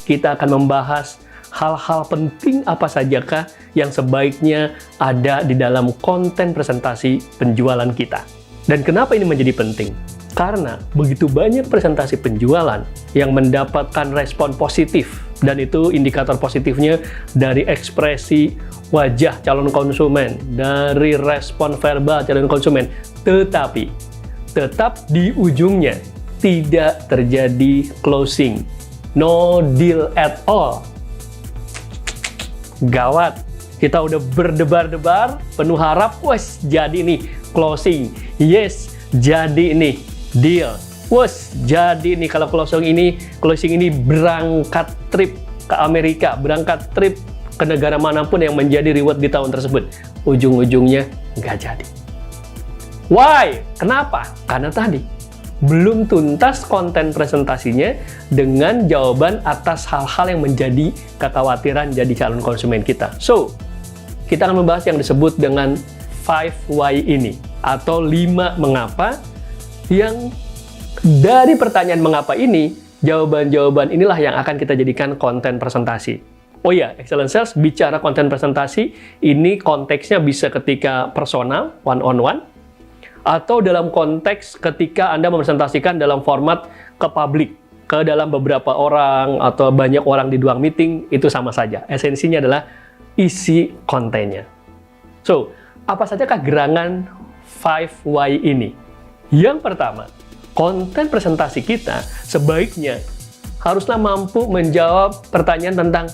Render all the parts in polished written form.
kita akan membahas hal-hal penting apa sajakah yang sebaiknya ada di dalam konten presentasi penjualan kita. Dan kenapa ini menjadi penting? Karena begitu banyak presentasi penjualan yang mendapatkan respon positif, dan itu indikator positifnya dari ekspresi wajah calon konsumen, dari respon verbal calon konsumen, tetapi tetap di ujungnya tidak terjadi closing, no deal at all. Gawat, kita udah berdebar-debar, penuh harap, wes jadi nih closing, yes jadi nih deal, wes jadi nih kalau closing ini berangkat trip ke Amerika, berangkat trip ke negara manapun yang menjadi reward di tahun tersebut. Ujung-ujungnya nggak jadi. Why? Kenapa? Karena tadi belum tuntas konten presentasinya dengan jawaban atas hal-hal yang menjadi kekhawatiran jadi calon konsumen kita. So, kita akan membahas yang disebut dengan 5 why ini, atau 5 mengapa, yang dari pertanyaan mengapa ini, jawaban-jawaban inilah yang akan kita jadikan konten presentasi. Oh ya, Excellent Sales bicara konten presentasi, ini konteksnya bisa ketika personal, one-on-one, atau dalam konteks ketika Anda mempresentasikan dalam format ke publik, ke dalam beberapa orang, atau banyak orang di ruang meeting, itu sama saja. Esensinya adalah isi kontennya. So, apa sajakah gerangan 5 why ini? Yang pertama, konten presentasi kita sebaiknya haruslah mampu menjawab pertanyaan tentang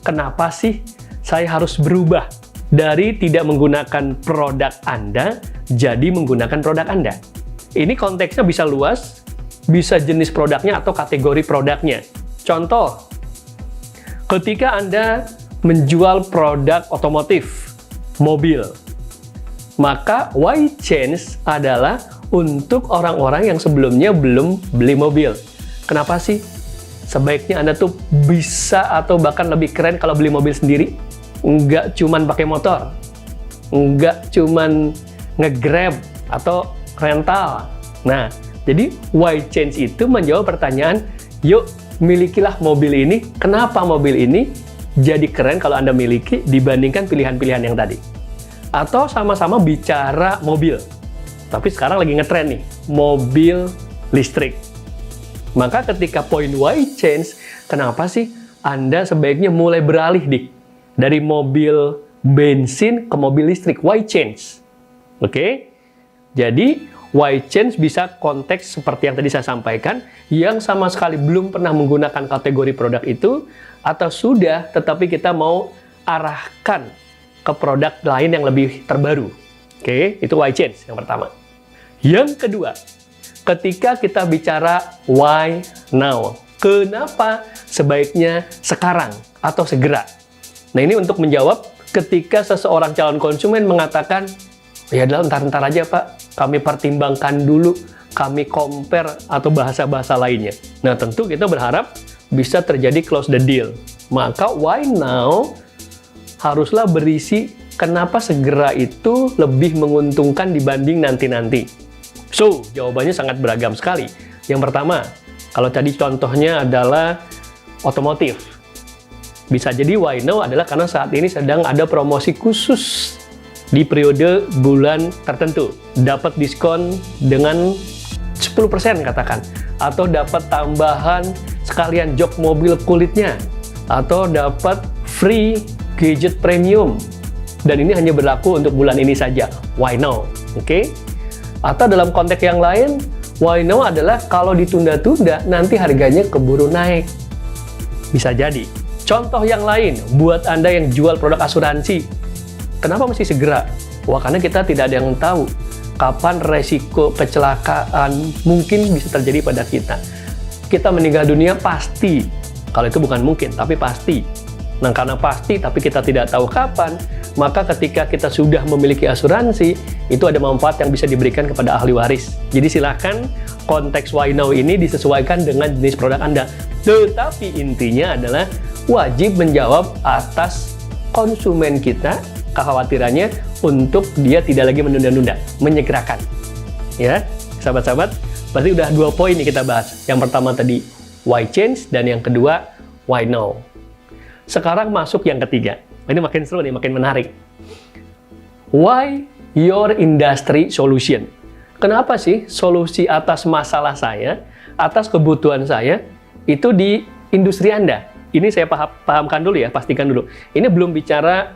kenapa sih saya harus berubah dari tidak menggunakan produk Anda jadi menggunakan produk Anda. Ini konteksnya bisa luas, bisa jenis produknya atau kategori produknya. Contoh, ketika Anda menjual produk otomotif, mobil, maka why change adalah untuk orang-orang yang sebelumnya belum beli mobil. Kenapa sih sebaiknya Anda tuh bisa atau bahkan lebih keren kalau beli mobil sendiri? Nggak cuman pakai motor, nggak cuman nge-grab atau rental. Nah, jadi why change itu menjawab pertanyaan, yuk milikilah mobil ini. Kenapa mobil ini jadi keren kalau Anda miliki dibandingkan pilihan-pilihan yang tadi? Atau sama-sama bicara mobil, tapi sekarang lagi ngetren nih, mobil listrik. Maka ketika poin why change, kenapa sih Anda sebaiknya mulai beralih dari mobil bensin ke mobil listrik? Why change? Oke? Jadi, why change bisa konteks seperti yang tadi saya sampaikan, yang sama sekali belum pernah menggunakan kategori produk itu, atau sudah, tetapi kita mau arahkan ke produk lain yang lebih terbaru. Oke? Itu why change yang pertama. Yang kedua, ketika kita bicara why now, kenapa sebaiknya sekarang atau segera? Nah, ini untuk menjawab ketika seseorang calon konsumen mengatakan, ya adalah ntar-ntar aja Pak, kami pertimbangkan dulu, kami compare atau bahasa-bahasa lainnya. Nah, tentu kita berharap bisa terjadi close the deal. Maka why now haruslah berisi kenapa segera itu lebih menguntungkan dibanding nanti-nanti. So, jawabannya sangat beragam sekali. Yang pertama, kalau tadi contohnya adalah otomotif. Bisa jadi why now adalah karena saat ini sedang ada promosi khusus di periode bulan tertentu. Dapat diskon dengan 10% katakan. Atau dapat tambahan sekalian jok mobil kulitnya. Atau dapat free gadget premium. Dan ini hanya berlaku untuk bulan ini saja. Why now? Oke? Atau dalam konteks yang lain, why now adalah kalau ditunda-tunda, nanti harganya keburu naik. Bisa jadi. Contoh yang lain, buat Anda yang jual produk asuransi, kenapa mesti segera? Wah, karena kita tidak ada yang tahu kapan resiko kecelakaan mungkin bisa terjadi pada kita. Kita meninggal dunia pasti. Kalau itu bukan mungkin, tapi pasti. Nah, karena pasti, tapi kita tidak tahu kapan, maka ketika kita sudah memiliki asuransi, itu ada manfaat yang bisa diberikan kepada ahli waris. Jadi silakan konteks why now ini disesuaikan dengan jenis produk Anda. Tetapi intinya adalah wajib menjawab atas konsumen kita, kekhawatirannya untuk dia tidak lagi menunda-nunda, menyegerakan. Ya, sahabat-sahabat, berarti udah 2 poin nih kita bahas. Yang pertama tadi, why change, dan yang kedua, why now? Sekarang masuk yang ketiga. Ini makin seru nih, makin menarik. Why your industry solution? Kenapa sih solusi atas masalah saya, atas kebutuhan saya, itu di industri Anda? Ini saya pahamkan dulu ya, pastikan dulu. Ini belum bicara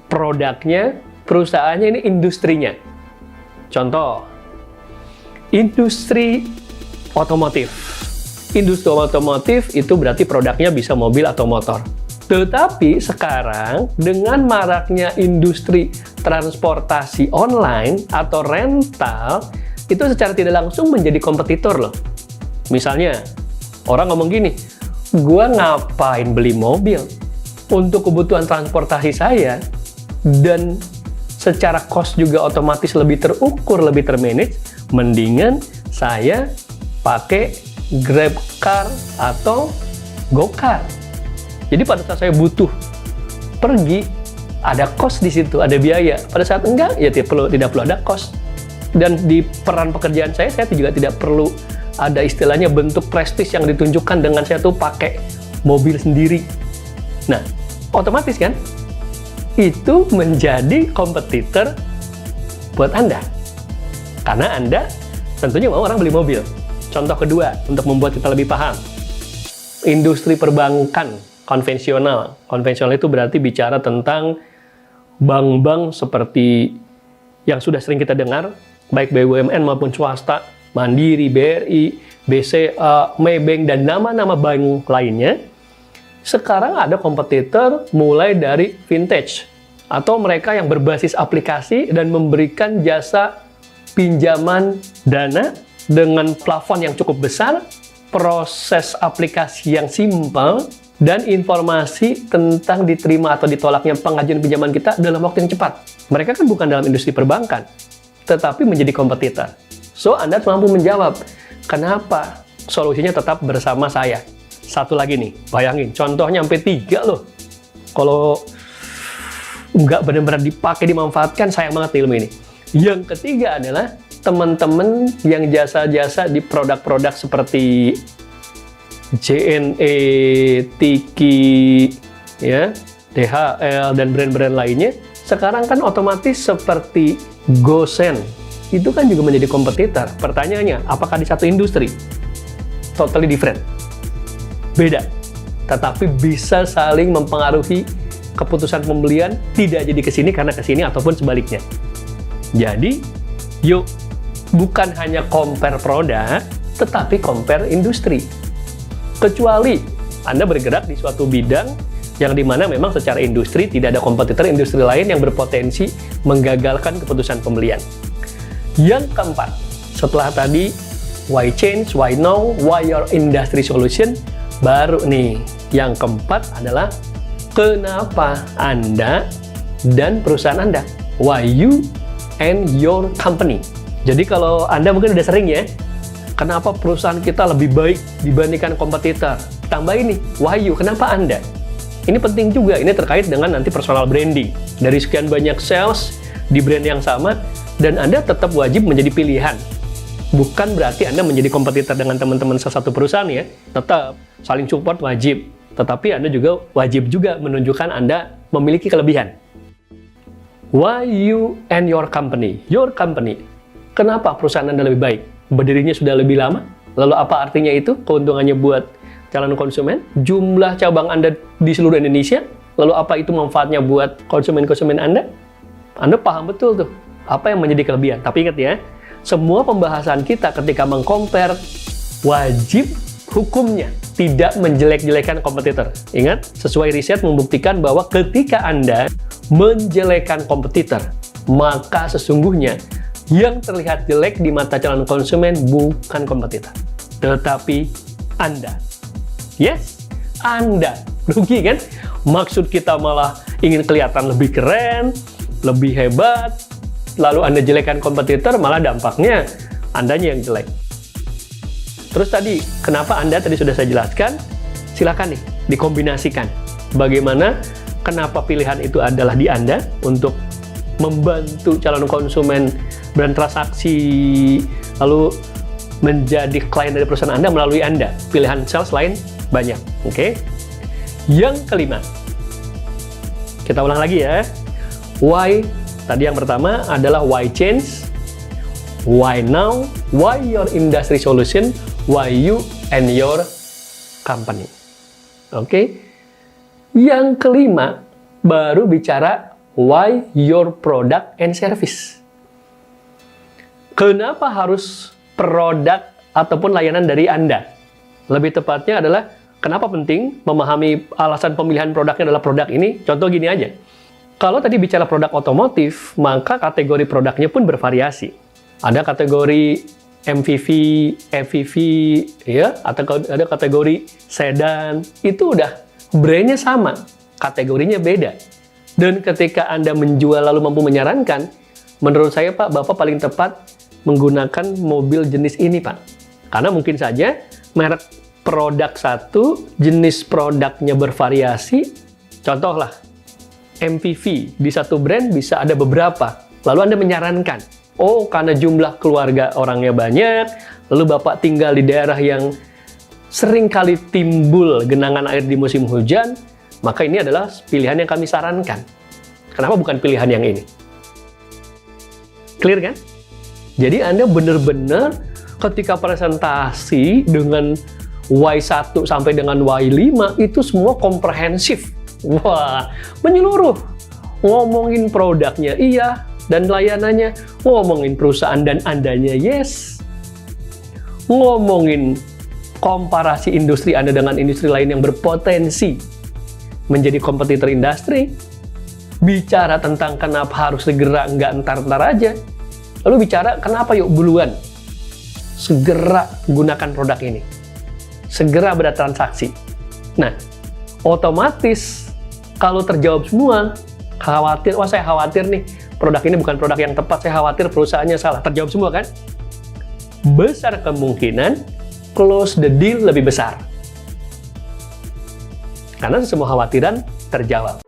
produknya, perusahaannya, ini industrinya. Contoh, industri otomotif. Industri otomotif itu berarti produknya bisa mobil atau motor. Tetapi sekarang dengan maraknya industri transportasi online atau rental, itu secara tidak langsung menjadi kompetitor loh. Misalnya, orang ngomong gini, gua ngapain beli mobil? Untuk kebutuhan transportasi saya, dan secara cost juga otomatis lebih terukur, lebih termanage, mendingan saya pakai Grab Car atau GoCar. Jadi pada saat saya butuh pergi, ada cost di situ, ada biaya. Pada saat enggak, ya tidak perlu ada cost. Dan di peran pekerjaan saya juga tidak perlu ada istilahnya bentuk prestis yang ditunjukkan dengan saya tuh pakai mobil sendiri. Nah, otomatis kan, itu menjadi kompetitor buat Anda. Karena Anda tentunya mau orang beli mobil. Contoh kedua, untuk membuat kita lebih paham. Industri perbankan konvensional. Konvensional itu berarti bicara tentang bank-bank seperti yang sudah sering kita dengar, baik BUMN maupun swasta, Mandiri, BRI, BCA, Maybank, dan nama-nama bank lainnya. Sekarang ada kompetitor mulai dari vintage atau mereka yang berbasis aplikasi dan memberikan jasa pinjaman dana dengan plafon yang cukup besar, proses aplikasi yang simpel, dan informasi tentang diterima atau ditolaknya pengajuan pinjaman kita dalam waktu yang cepat. Mereka kan bukan dalam industri perbankan, tetapi menjadi kompetitor. So, Anda mampu menjawab, kenapa solusinya tetap bersama saya? Satu lagi nih, bayangin, contohnya sampai 3 loh. Kalau nggak benar-benar dipakai, dimanfaatkan, sayang banget nih ilmu ini. Yang ketiga adalah teman-teman yang jasa-jasa di produk-produk seperti JNE, Tiki, ya, DHL, dan brand-brand lainnya. Sekarang kan otomatis seperti GoSend. Itu kan juga menjadi kompetitor. Pertanyaannya, apakah di satu industri? Totally different. Beda, tetapi bisa saling mempengaruhi keputusan pembelian, tidak jadi ke sini karena ke sini ataupun sebaliknya. Jadi, yuk bukan hanya compare produk, tetapi compare industri. Kecuali Anda bergerak di suatu bidang yang dimana memang secara industri tidak ada kompetitor industri lain yang berpotensi menggagalkan keputusan pembelian. Yang keempat, setelah tadi why change, why now, why your industry solution, baru nih, yang keempat adalah kenapa Anda dan perusahaan Anda. Why you and your company. Jadi kalau Anda mungkin udah sering ya, kenapa perusahaan kita lebih baik dibandingkan kompetitor? Tambah ini, why you, kenapa Anda? Ini penting juga, ini terkait dengan nanti personal branding. Dari sekian banyak sales di brand yang sama, dan Anda tetap wajib menjadi pilihan. Bukan berarti Anda menjadi kompetitor dengan teman-teman salah satu perusahaan ya, tetap saling support wajib, tetapi Anda juga wajib juga menunjukkan Anda memiliki kelebihan. Why you and your company? Your company. Kenapa perusahaan Anda lebih baik? Berdirinya sudah lebih lama? Lalu apa artinya itu? Keuntungannya buat calon konsumen? Jumlah cabang Anda di seluruh Indonesia? Lalu apa itu manfaatnya buat konsumen-konsumen Anda? Anda paham betul tuh, apa yang menjadi kelebihan. Tapi ingat ya, semua pembahasan kita ketika meng-compare, wajib hukumnya tidak menjelek-jelekan kompetitor. Ingat, sesuai riset membuktikan bahwa ketika Anda menjelekan kompetitor, maka sesungguhnya yang terlihat jelek di mata calon konsumen bukan kompetitor, tetapi Anda. Yes, Anda. Rugi kan? Maksud kita malah ingin kelihatan lebih keren, lebih hebat, lalu Anda jelekan kompetitor, malah dampaknya Andanya yang jelek. Terus tadi, kenapa Anda tadi sudah saya jelaskan? Silakan nih, dikombinasikan. Bagaimana, kenapa pilihan itu adalah di Anda untuk membantu calon konsumen bertransaksi, lalu menjadi klien dari perusahaan Anda melalui Anda. Pilihan sales lain banyak, oke? Yang kelima, kita ulang lagi ya. Why, tadi yang pertama adalah why change, why now, why your industry solution, why you and your company. Oke. Yang kelima, baru bicara why your product and service. Kenapa harus produk ataupun layanan dari Anda? Lebih tepatnya adalah kenapa penting memahami alasan pemilihan produknya adalah produk ini. Contoh gini aja. Kalau tadi bicara produk otomotif, maka kategori produknya pun bervariasi. Ada kategori MPV, FPV, ya, atau ada kategori sedan. Itu udah brandnya sama, kategorinya beda. Dan ketika Anda menjual lalu mampu menyarankan, menurut saya Pak, Bapak paling tepat menggunakan mobil jenis ini Pak. Karena mungkin saja merek produk satu, jenis produknya bervariasi. Contoh lah, MPV di satu brand bisa ada beberapa. Lalu Anda menyarankan, oh karena jumlah keluarga orangnya banyak, lalu Bapak tinggal di daerah yang sering kali timbul genangan air di musim hujan, maka ini adalah pilihan yang kami sarankan. Kenapa bukan pilihan yang ini? Clear kan? Jadi Anda benar-benar ketika presentasi dengan Y1 sampai dengan Y5 itu semua komprehensif. Wah, menyeluruh. Ngomongin produknya iya, dan layanannya. Ngomongin perusahaan dan Andanya yes. Ngomongin komparasi industri Anda dengan industri lain yang berpotensi menjadi kompetitor industri. Bicara tentang kenapa harus segera, nggak entar-entar aja. Lalu bicara kenapa yuk buruan. Segera gunakan produk ini. Segera bertransaksi. Nah, otomatis kalau terjawab semua, khawatir, wah saya khawatir nih, produk ini bukan produk yang tepat, saya khawatir perusahaannya salah. Terjawab semua kan? Besar kemungkinan close the deal lebih besar. Karena semua khawatiran terjawab.